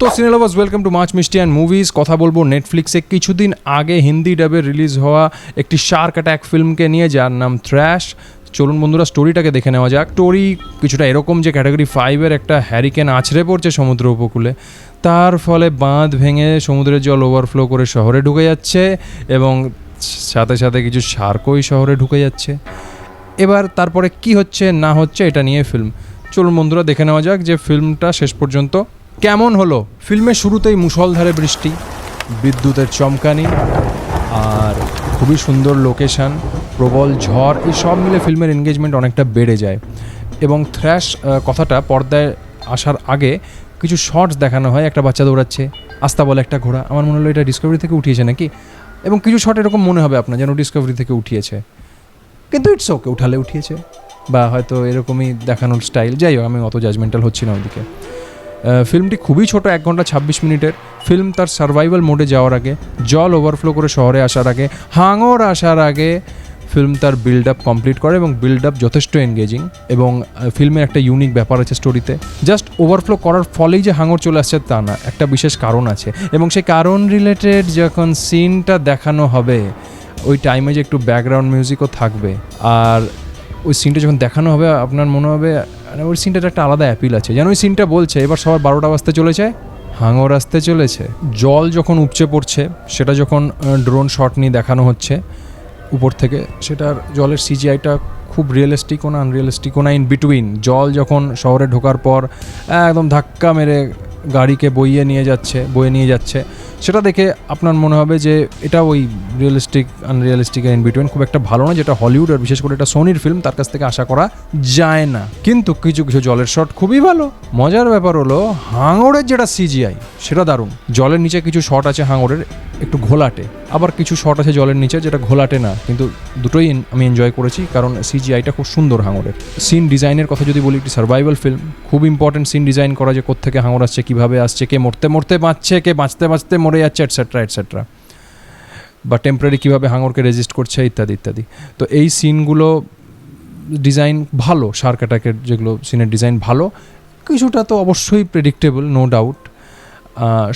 তো সিনেলাভার্স welcome to মাছ মিষ্টি and movies. কথা বলবো নেটফ্লিক্সে কিছুদিন আগে হিন্দি ডাবে রিলিজ হওয়া একটি শার্ক অ্যাটাক ফিল্মকে নিয়ে, যার নাম থ্র্যাশ। চলুন বন্ধুরা স্টোরিটাকে দেখে নেওয়া যাক। স্টোরি কিছুটা এরকম যে ক্যাটাগরি 5-এর একটা হ্যারিকেন আছড়ে পড়ছে সমুদ্র উপকূলে, তার ফলে বাঁধ ভেঙে সমুদ্রের জল ওভারফ্লো করে শহরে ঢুকে যাচ্ছে এবং সাথে সাথে কিছু শার্কই শহরে ঢুকে যাচ্ছে। এবার তারপরে কি হচ্ছে না হচ্ছে এটা নিয়ে ফিল্ম। চলুন বন্ধুরা দেখে নেওয়া যাক যে ফিল্মটা শেষ পর্যন্ত কেমন হলো। ফিল্মের শুরুতেই মুষলধারে বৃষ্টি, বিদ্যুতের চমকানি আর খুবই সুন্দর লোকেশান, প্রবল ঝড়, এই সব মিলে ফিল্মের এনগেজমেন্ট অনেকটা বেড়ে যায়। এবং থ্র্যাশ কথাটা পর্দায় আসার আগে কিছু শর্টস দেখানো হয়, একটা বাচ্চা দৌড়াচ্ছে, আস্তা বলে একটা ঘোড়া। আমার মনে হলো এটা ডিসকভারি থেকে উঠিয়েছে নাকি, এবং কিছু শর্ট এরকম মনে হবে আপনার যেন ডিসকভারি থেকে উঠিয়েছে, কিন্তু ইটস ওকে, উঠালে উঠিয়েছে, বা হয়তো এরকমই দেখানোর স্টাইল। যাই হোক, আমি অত জাজমেন্টাল হচ্ছি না ওইদিকে। ফিল্মটি খুবই ছোট, 1 ঘন্টা 26 মিনিটের। ফিল্ম তার সার্ভাইভাল মোডে যাওয়ার আগে, জল ওভারফ্লো করে শহরে আসার আগে, হাঙর আসার আগে ফিল্ম তার বিল্ড আপ কমপ্লিট করে, এবং বিল্ড আপ যথেষ্ট এনগেজিং। এবং ফিল্মের একটা ইউনিক ব্যাপার আছে স্টোরিতে, জাস্ট ওভারফ্লো করার ফলেই যে হাঙর চলে আসছে তা না, একটা বিশেষ কারণ আছে, এবং সেই কারণ রিলেটেড যখন সিনটা দেখানো হবে ওই টাইমে যে একটু ব্যাকগ্রাউন্ড মিউজিকও থাকবে, আর ওই সিনটা যখন দেখানো হবে আপনার মনে হবে ওই সিনটার একটা আলাদা অ্যাপিল আছে, যেন ওই সিনটা বলছে এবার সবার 12টা বাজতে চলেছে, হাঙর আসতে চলেছে। জল যখন উপচে পড়ছে সেটা যখন ড্রোন শট নিয়ে দেখানো হচ্ছে উপর থেকে, সেটার জলের সিজিআইটা খুব রিয়েলিস্টিকও না আনরিয়েলিস্টিকও না, ইন বিটুইন। জল যখন শহরে ঢোকার পর একদম ধাক্কা মেরে গাড়িকে বয়ে নিয়ে যাচ্ছে, সেটা দেখে আপনার মনে হবে যে এটা ওই রিয়েলিস্টিক আনরিয়েলিস্টিকের ইন বিটুইন, খুব একটা ভালো না, যেটা হলিউড আর বিশেষ করে এটা সোনির ফিল্ম, তার কাছ থেকে আশা করা যায় না। কিন্তু কিছু কিছু জলের শট খুবই ভালো। মজার ব্যাপার হলো হাঙরের যেটা সিজিআই সেটা দারুণ। জলের নিচে কিছু শট আছে হাঙরের একটু ঘোলাটে, আবার কিছু শট আছে জলের নিচে যেটা ঘোলাটে না, কিন্তু দুটোই আমি এনজয় করেছি, কারণ সিজিআইটা খুব সুন্দর হাঙরের। সিন ডিজাইনের কথা যদি বলি, একটি সার্ভাইভাল ফিল্ম, খুব ইম্পর্টেন্ট সিন ডিজাইন করা, যে কোত্থেকে হাঙর আসছে, কীভাবে আসছে, কে মরতে মরতে বাঁচছে, কে বাঁচতে বাঁচতে মরে যাচ্ছে, এটসেট্রা এটসেট্রা, বা টেম্পোরারি কীভাবে হাঙরকে রেজিস্ট করছে, ইত্যাদি ইত্যাদি। তো এই সিনগুলো ডিজাইন ভালো, শার্ক অ্যাটাকের যেগুলো সিনের ডিজাইন ভালো, কিছুটা তো অবশ্যই প্রেডিক্টেবল, নো ডাউট।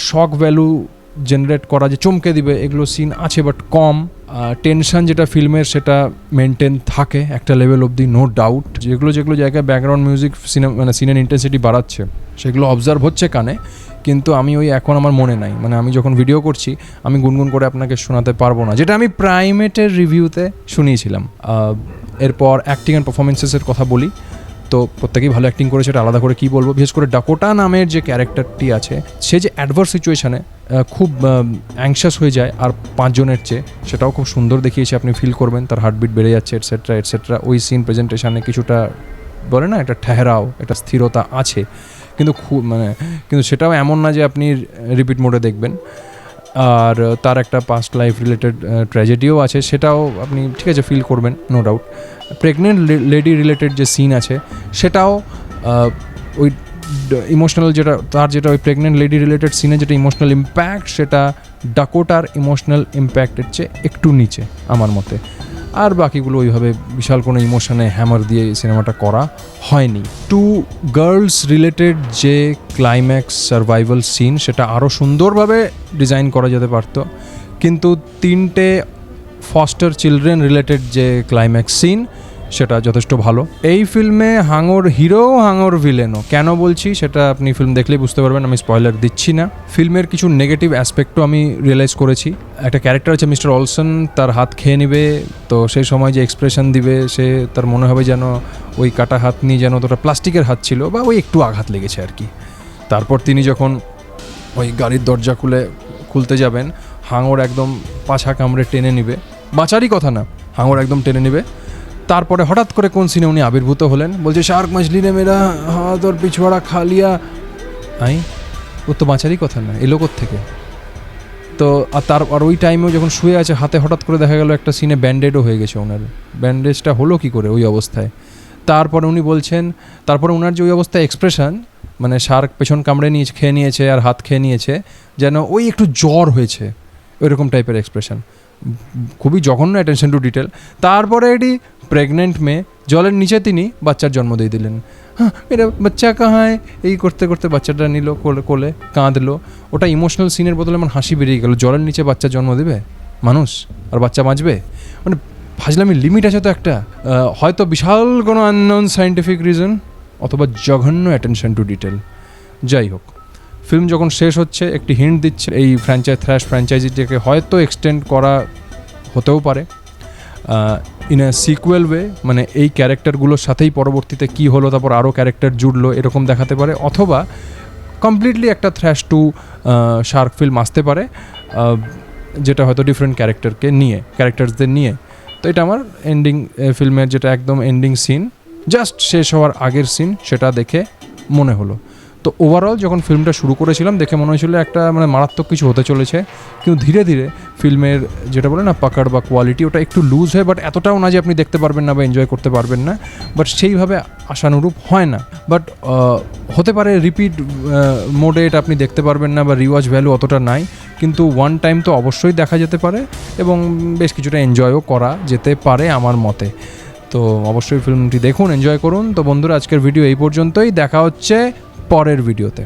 শক ভ্যালু জেনারেট করা, যে চমকে দিবে, এগুলো সিন আছে বাট কম। টেনশন যেটা ফিল্মের সেটা মেনটেন থাকে একটা লেভেল অবধি, নো ডাউট। যেগুলো জায়গায় ব্যাকগ্রাউন্ড মিউজিক মানে সিনের ইন্টেন্সিটি বাড়াচ্ছে, সেগুলো অবজার্ভ হচ্ছে কানে, কিন্তু আমি এখন আমার মনে নাই, মানে আমি যখন ভিডিও করছি আমি গুনগুন করে আপনাকে শোনাতে পারবো না, যেটা আমি প্রাইমেটের রিভিউতে শুনিয়েছিলাম। এরপর অ্যাক্টিং অ্যান্ড পারফরমেন্সেসের কথা বলি, তো প্রত্যেকেই ভালো অ্যাক্টিং করেছে, এটা আলাদা করে কী বলবো। বিশেষ করে ডাকোটা নামের যে ক্যারেক্টারটি আছে, সে যে অ্যাডভার্স সিচুয়েশানে খুব অ্যাংশাস হয়ে যায় আর 5 জনের চেয়ে, সেটাও খুব সুন্দর দেখিয়েছে, আপনি ফিল করবেন তার হার্টবিট বেড়ে যাচ্ছে, এটসেট্রা এটসেট্রা। ওই সিন প্রেজেন্টেশনে কিছুটা বলে না, একটা ঠেহরাও, একটা স্থিরতা আছে, কিন্তু কিন্তু সেটাও এমন না যে আপনি রিপিট মোডে দেখবেন। আর তার একটা পাস্ট লাইফ রিলেটেড ট্র্যাজেডিও আছে, সেটাও আপনি ঠিক আছে ফিল করবেন, no doubt. Pregnant lady related যে সিন আছে সেটাও ওই ইমোশনাল যেটা ওই প্রেগনেন্ট লেডি রিলেটেড সিনে যেটা ইমোশনাল ইম্প্যাক্ট, সেটা ডাকোটার ইমোশনাল ইম্প্যাক্টের চেয়ে একটু নিচে আমার মতে। আর বাকিগুলো ওইভাবে বিশাল কোনো ইমোশনে হ্যামার দিয়ে সিনেমাটা করা হয়নি। 2 গার্লস রিলেটেড যে ক্লাইম্যাক্স সার্ভাইভাল সিন, সেটা আরও সুন্দরভাবে ডিজাইন করা যেতে পারত, কিন্তু 3টে ফস্টার চিলড্রেন রিলেটেড যে ক্লাইম্যাক্স সিন, সেটা যথেষ্ট ভালো। এই ফিল্মে হাঙর হিরো, হাঙর ভিলেনও। কেন বলছি সেটা আপনি ফিল্ম দেখলেই বুঝতে পারবেন, আমি স্পয়লার দিচ্ছি না। ফিল্মের কিছু নেগেটিভ অ্যাসপেক্টও আমি রিয়েলাইজ করেছি। একটা ক্যারেক্টার আছে মিস্টার অলসন, তার হাত খেয়ে নেবে, তো সেই সময় যে এক্সপ্রেশন দিবে, সে তার মনে হবে যেন ওই কাটা হাত নিয়ে যেন ওটা প্লাস্টিকের হাত ছিল, বা ওই একটু আঘাত লেগেছে আর কি। তারপর তিনি যখন ওই গাড়ির দরজা খুলতে যাবেন, হাঙর একদম পাছা কামড়ে টেনে নিবে, বাঁচারই কথা না, হাঙর একদম টেনে নিবে। তারপরে হঠাৎ করে কোন সিনে উনি আবির্ভূত হলেন, বলছে শার্ক মছলি নে মেরা হাত ওর পিছুয়াড়া খা লিয়া। ও তো বাঁচারই কথা না, এলো থেকে। তো আর ওই টাইমেও যখন শুয়ে আছে, হাতে হঠাৎ করে দেখা গেল একটা সিনে ব্যান্ডেডও হয়ে গেছে ওনার। ব্যান্ডেজটা হলো কি করে ওই অবস্থায়? তারপরে উনি বলছেন, তারপরে ওনার যে ওই অবস্থায় এক্সপ্রেশন, মানে শার্ক পেছন কামড়ে খেয়ে নিয়েছে আর হাত খেয়ে নিয়েছে, যেন ওই একটু জ্বর হয়েছে, ওইরকম টাইপের এক্সপ্রেশন, খুবই জঘন্য অ্যাটেনশন টু ডিটেল। তারপরে এটি প্রেগনেন্ট মেয়ে, জলের নিচে তিনি বাচ্চার জন্ম দিয়ে দিলেন। হ্যাঁ মেরা বাচ্চা কাহায়, এই করতে করতে বাচ্চাটা নিল কোলে কোলে, কাঁদলো। ওটা ইমোশনাল সিনের বদলে আমার হাসি বেরিয়ে গেল। জলের নিচে বাচ্চা জন্ম দেবে মানুষ, আর বাচ্চা বাঁচবে? মানে ফাজলামি লিমিট আছে তো একটা। হয়তো বিশাল কোনো আননোন সায়েন্টিফিক রিজন, অথবা জঘন্য অ্যাটেনশন টু ডিটেল। যাই হোক, ফিল্ম যখন শেষ হচ্ছে একটি হিন্ট দিচ্ছে এই থ্র্যাশ ফ্র্যাঞ্চাইজিটাকে হয়তো এক্সটেন্ড করা হতেও পারে ইন এ সিকুয়েল ওয়ে, মানে এই ক্যারেক্টারগুলোর সাথেই পরবর্তীতে কী হলো, তারপর আরও ক্যারেক্টার জুড়লো, এরকম দেখাতে পারে। অথবা কমপ্লিটলি একটা থ্র্যাশ টু শার্ক ফিল্ম আসতে পারে, যেটা হয়তো ডিফারেন্ট ক্যারেক্টারসদের নিয়ে। তো এটা আমার এন্ডিং ফিল্মের যেটা একদম এন্ডিং সিন, জাস্ট শেষ হওয়ার আগের সিন, সেটা দেখে মনে হলো। তো ওভারঅল যখন ফিল্মটা শুরু করেছিলাম দেখে মনে হয়েছিল একটা মানে মারাত্মক কিছু হতে চলেছে, কিন্তু ধীরে ধীরে ফিল্মের যেটা বলে না পাকাড় বা কোয়ালিটি, ওটা একটু লুজ হয়, বাট এতটাও না যে আপনি দেখতে পারবেন না বা এনজয় করতে পারবেন না, বাট সেইভাবে আশানুরূপ হয় না। বাট হতে পারে রিপিট মোডে এটা আপনি দেখতে পারবেন না বা রিওয়াচ ভ্যালু অতটা নাই, কিন্তু ওয়ান টাইম তো অবশ্যই দেখা যেতে পারে এবং বেশ কিছুটা এনজয়ও করা যেতে পারে আমার মতে। তো অবশ্যই ফিল্মটি দেখুন, এনজয় করুন। তো বন্ধুরা, আজকের ভিডিও এই পর্যন্তই, দেখা হচ্ছে পরের ভিডিওতে।